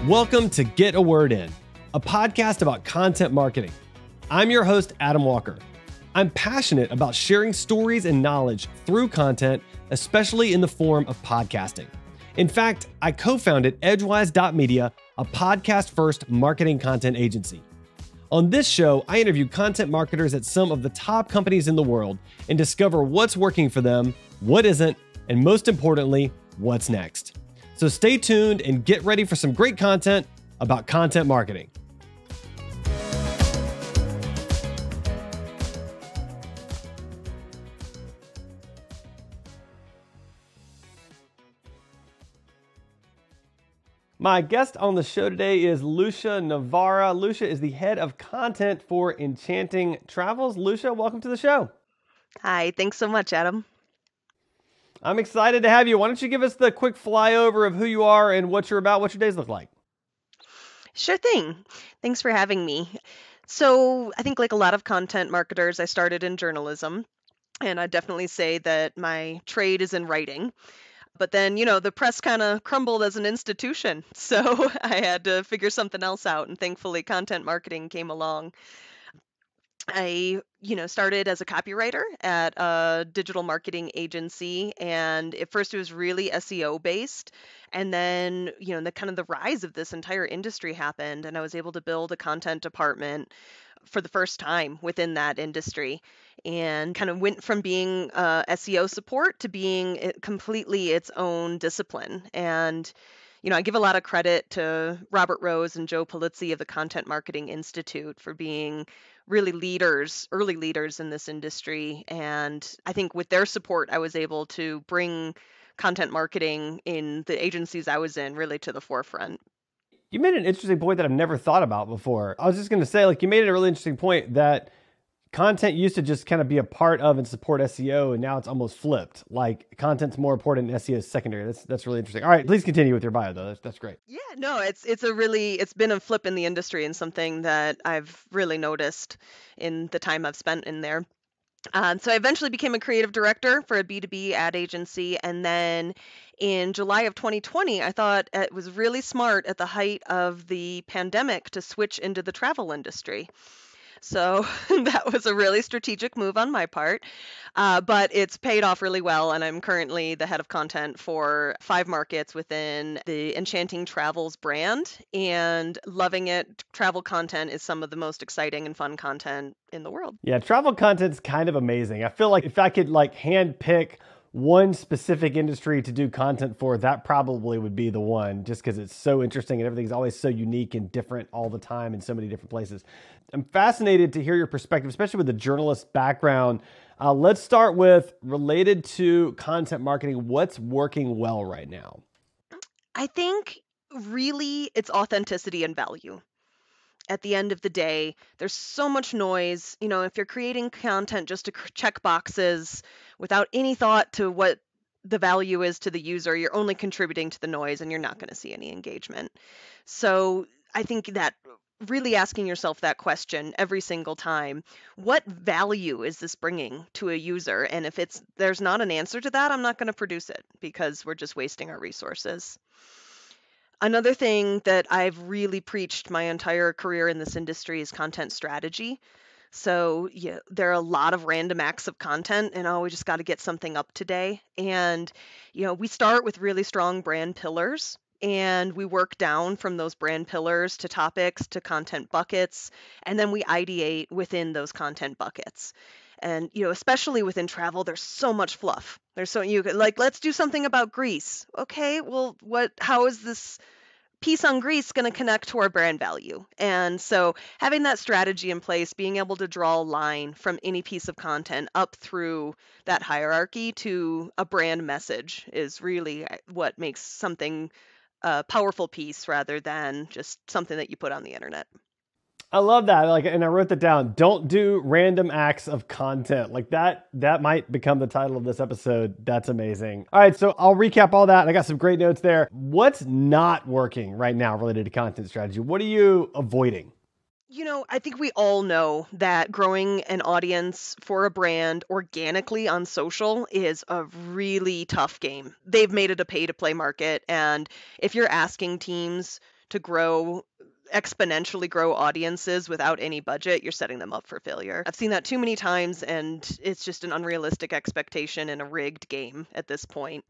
Welcome to Get a Word In, a podcast about content marketing. I'm your host, Adam Walker. I'm passionate about sharing stories and knowledge through content, especially in the form of podcasting. In fact, I co-founded Edgewise.media, a podcast-first marketing content agency. On this show, I interview content marketers at some of the top companies in the world and discover what's working for them, what isn't, and most importantly, what's next. So stay tuned and get ready for some great content about content marketing. My guest on the show today is Lucia Novara. Lucia is the head of content for Enchanting Travels. Lucia, welcome to the show. Hi, thanks so much, Adam. I'm excited to have you. Why don't you give us the quick flyover of who you are and what you're about, what your days look like? Sure thing. Thanks for having me. So I think like a lot of content marketers, I started in journalism, and I definitely say that my trade is in writing. But then, the press kind of crumbled as an institution. So I had to figure something else out, and thankfully content marketing came along. I, started as a copywriter at a digital marketing agency, and at first it was really SEO based. And then, the rise of this entire industry happened, and I was able to build a content department for the first time within that industry, and kind of went from being SEO support to being completely its own discipline. And I give a lot of credit to Robert Rose and Joe Polizzi of the Content Marketing Institute for being really early leaders in this industry. And I think with their support, I was able to bring content marketing in the agencies I was in really to the forefront. You made an interesting point that I've never thought about before. I was just going to say, you made a really interesting point that content used to just kind of be a part of and support SEO, and now it's almost flipped. Like content's more important and SEO is secondary. That's really interesting. All right, please continue with your bio though. That's great. Yeah, no, it's been a flip in the industry and something that I've really noticed in the time I've spent in there. So I eventually became a creative director for a B2B ad agency. And then in July of 2020, I thought it was really smart at the height of the pandemic to switch into the travel industry. So that was a really strategic move on my part, but it's paid off really well. And I'm currently the head of content for 5 markets within the Enchanting Travels brand, and loving it. Travel content is some of the most exciting and fun content in the world. Yeah, travel content's kind of amazing. I feel like if I could hand pick one specific industry to do content for, that probably would be the one, just because it's so interesting and everything's always so unique and different all the time in so many different places. I'm fascinated to hear your perspective, especially with the journalist background. Let's start with, related to content marketing, what's working well right now? I think really it's authenticity and value. At the end of the day, there's so much noise. If you're creating content just to check boxes without any thought to what the value is to the user, you're only contributing to the noise and you're not going to see any engagement. So I think that really asking yourself that question every single time, what value is this bringing to a user? And if there's not an answer to that, I'm not going to produce it, because we're just wasting our resources. Another thing that I've really preached my entire career in this industry is content strategy. So yeah, there are a lot of random acts of content, and we just got to get something up today. And we start with really strong brand pillars, and we work down from those brand pillars to topics to content buckets, and then we ideate within those content buckets. And especially within travel, there's so much fluff. Let's do something about Greece. Okay, well, how is this piece on Greece going to connect to our brand value? And so having that strategy in place, being able to draw a line from any piece of content up through that hierarchy to a brand message is really what makes something a powerful piece rather than just something that you put on the internet. I love that. And I wrote that down. Don't do random acts of content. That might become the title of this episode. That's amazing. All right, so I'll recap all that. I got some great notes there. What's not working right now related to content strategy? What are you avoiding? I think we all know that growing an audience for a brand organically on social is a really tough game. They've made it a pay-to-play market, and if you're asking teams to exponentially grow audiences without any budget, you're setting them up for failure. I've seen that too many times, and it's just an unrealistic expectation and a rigged game at this point.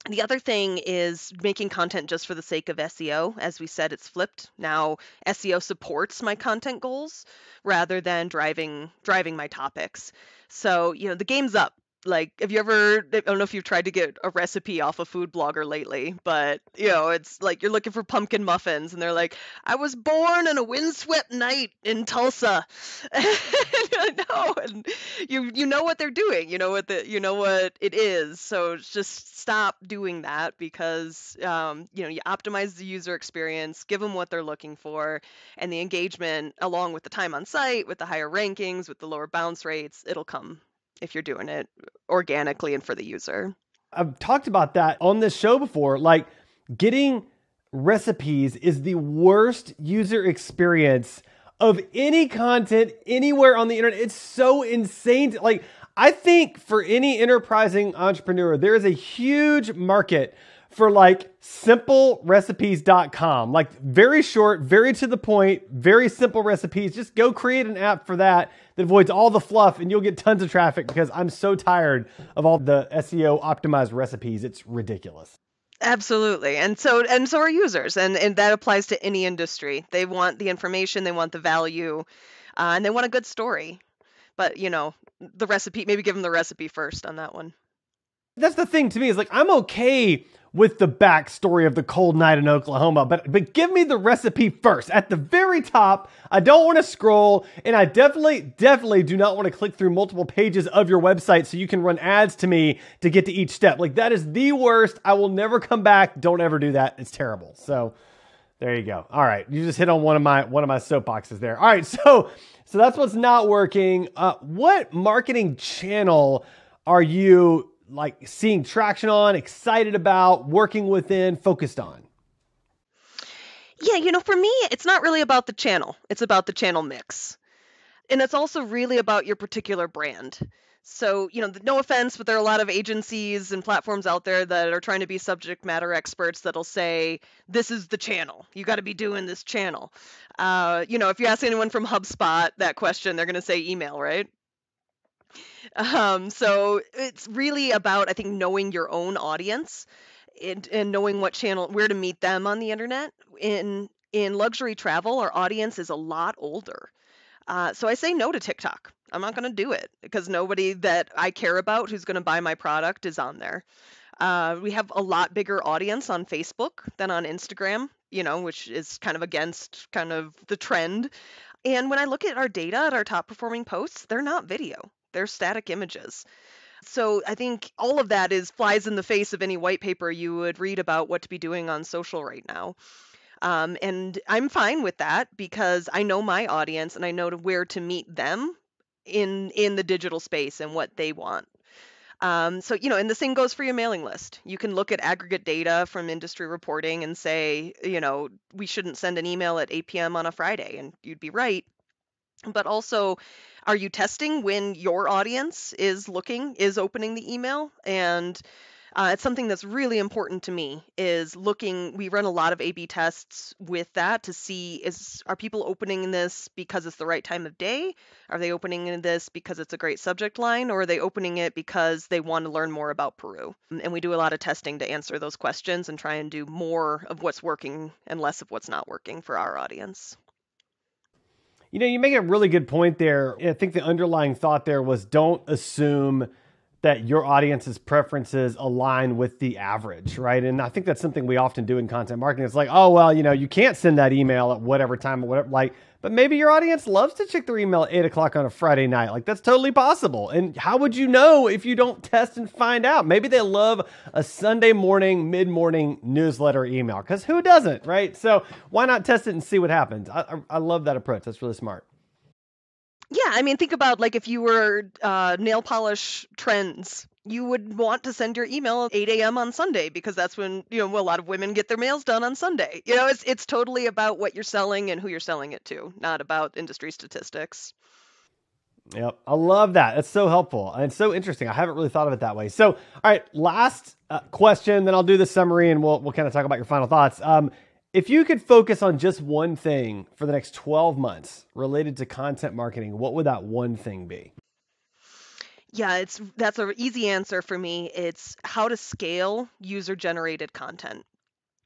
The other thing is making content just for the sake of SEO. As we said, it's flipped. Now SEO supports my content goals rather than driving my topics. So, the game's up. Like, I don't know if you've tried to get a recipe off a food blogger lately, but, it's like you're looking for pumpkin muffins and they're like, I was born on a windswept night in Tulsa. No, and you know what they're doing, you know what it is. So just stop doing that because, you optimize the user experience, give them what they're looking for, and the engagement along with the time on site, with the higher rankings, with the lower bounce rates, it'll come if you're doing it organically and for the user. I've talked about that on this show before. Like, getting recipes is the worst user experience of any content anywhere on the internet. It's so insane. Like, I think for any enterprising entrepreneur, there is a huge market for like simplerecipes.com, like very short, very to the point, very simple recipes. Just go create an app for that avoids all the fluff and you'll get tons of traffic, because I'm so tired of all the SEO optimized recipes. It's ridiculous. Absolutely. And so are users. And that applies to any industry. They want the information, they want the value, and they want a good story. But, the recipe, maybe give them the recipe first on that one. That's the thing to me, is like, I'm okay with the backstory of the cold night in Oklahoma, but give me the recipe first at the very top. I don't want to scroll, and I definitely do not want to click through multiple pages of your website so you can run ads to me to get to each step. Like, that is the worst. I will never come back. Don't ever do that. It's terrible. So there you go. All right, you just hit on one of my soapboxes there. All right, so that's what's not working. What marketing channel are you like seeing traction on, excited about, working within, focused on? Yeah, for me, it's not really about the channel. It's about the channel mix. And it's also really about your particular brand. So, no offense, but there are a lot of agencies and platforms out there that are trying to be subject matter experts that'll say, this is the channel. You got to be doing this channel. If you ask anyone from HubSpot that question, they're going to say email, right? So it's really about, I think, knowing your own audience and knowing what channel, where to meet them on the internet. In luxury travel, our audience is a lot older. So I say no to TikTok. I'm not going to do it because nobody that I care about who's going to buy my product is on there. We have a lot bigger audience on Facebook than on Instagram, which is kind of against kind of the trend. And when I look at our data at our top performing posts, they're not video. They're static images. So I think all of that flies in the face of any white paper you would read about what to be doing on social right now. And I'm fine with that because I know my audience and I know where to meet them in the digital space and what they want. And the same goes for your mailing list. You can look at aggregate data from industry reporting and say, we shouldn't send an email at 8 p.m. on a Friday, and you'd be right. But also, are you testing when your audience is opening the email? And it's something that's really important to me is we run a lot of A/B tests with that to see, are people opening this because it's the right time of day? Are they opening this because it's a great subject line? Or are they opening it because they want to learn more about Peru? And we do a lot of testing to answer those questions and try and do more of what's working and less of what's not working for our audience. You make a really good point there. I think the underlying thought there was, don't assume that your audience's preferences align with the average, right? And I think that's something we often do in content marketing. It's like, oh, well, you can't send that email at whatever time or whatever. But maybe your audience loves to check their email at 8 o'clock on a Friday night. Like, that's totally possible. And how would you know if you don't test and find out? Maybe they love a Sunday morning, mid-morning newsletter email, because who doesn't, right? So why not test it and see what happens? I love that approach. That's really smart. Yeah, think about if you were nail polish trends, you would want to send your email at 8 a.m. on Sunday because that's when, a lot of women get their nails done on Sunday. It's totally about what you're selling and who you're selling it to, not about industry statistics. Yep. I love that. That's so helpful and so interesting. I haven't really thought of it that way. So, all right, last question, then I'll do the summary and we'll kind of talk about your final thoughts. If you could focus on just one thing for the next 12 months related to content marketing, what would that one thing be? Yeah, that's an easy answer for me. It's how to scale user-generated content.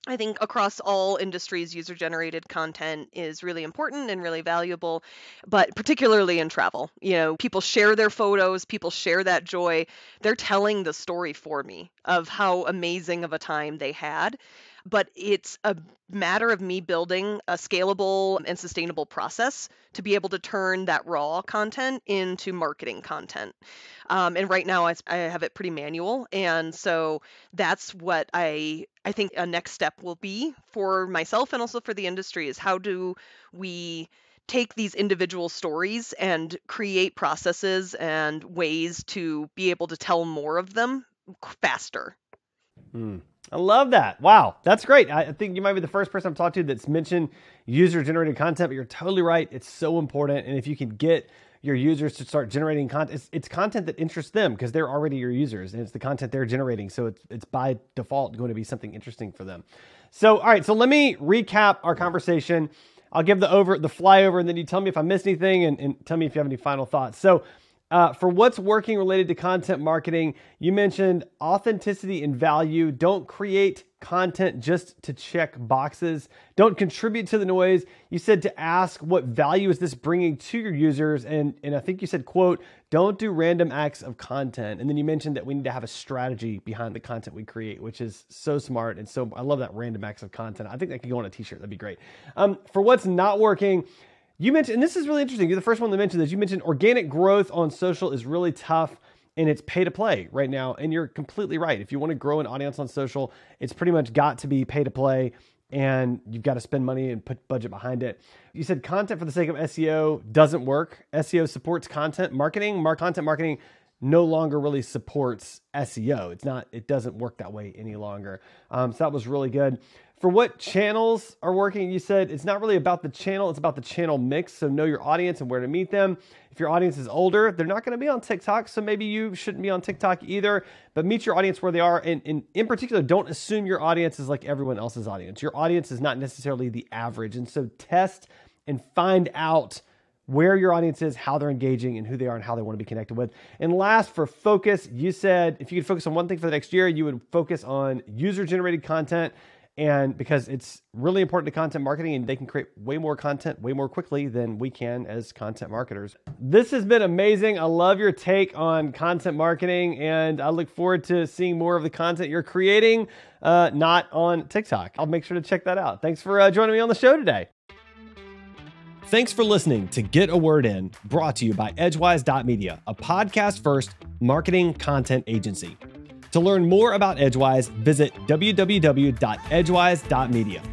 I think across all industries, user generated content is really important and really valuable, but particularly in travel. People share their photos, people share that joy. They're telling the story for me of how amazing of a time they had. But it's a matter of me building a scalable and sustainable process to be able to turn that raw content into marketing content. And right now, I have it pretty manual. And so that's what I think a next step will be for myself and also for the industry is how do we take these individual stories and create processes and ways to be able to tell more of them faster. I love that. Wow, that's great. I think you might be the first person I've talked to that's mentioned user-generated content, but you're totally right. It's so important. And if you can get your users to start generating content, it's content that interests them because they're already your users and it's the content they're generating. So it's by default going to be something interesting for them. So, all right, so let me recap our conversation. I'll give the flyover, and then you tell me if I missed anything and tell me if you have any final thoughts. So for what's working related to content marketing, you mentioned authenticity and value. Don't create content just to check boxes. Don't contribute to the noise. You said to ask what value is this bringing to your users. And I think you said, quote, don't do random acts of content. And then you mentioned that we need to have a strategy behind the content we create, which is so smart. And so I love that random acts of content. I think that could go on a t-shirt. That'd be great. For what's not working, you mentioned, and this is really interesting, you're the first one to mention this, you mentioned organic growth on social is really tough and it's pay to play right now. And you're completely right. If you want to grow an audience on social, it's pretty much got to be pay to play and you've got to spend money and put budget behind it. You said content for the sake of SEO doesn't work. SEO supports content marketing. Content marketing no longer really supports SEO. It doesn't work that way any longer. So that was really good. For what channels are working, you said it's not really about the channel, it's about the channel mix. So know your audience and where to meet them. If your audience is older, they're not going to be on TikTok, so maybe you shouldn't be on TikTok either, but meet your audience where they are. And in particular, don't assume your audience is like everyone else's audience. Your audience is not necessarily the average. And so test and find out where your audience is, how they're engaging, and who they are and how they want to be connected with. And last, for focus, you said if you could focus on one thing for the next year, you would focus on user-generated content. And because it's really important to content marketing and they can create way more content way more quickly than we can as content marketers. This has been amazing. I love your take on content marketing and I look forward to seeing more of the content you're creating, not on TikTok. I'll make sure to check that out. Thanks for joining me on the show today. Thanks for listening to Get a Word In, brought to you by Edgewise.media, a podcast-first marketing content agency. To learn more about Edgewise, visit www.edgewise.media.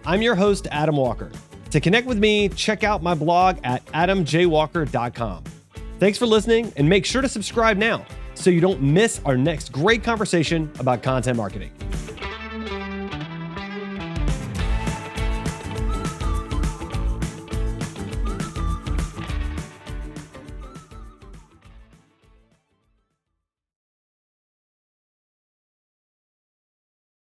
I'm your host, Adam Walker. To connect with me, check out my blog at adamjwalker.com. Thanks for listening, and make sure to subscribe now so you don't miss our next great conversation about content marketing.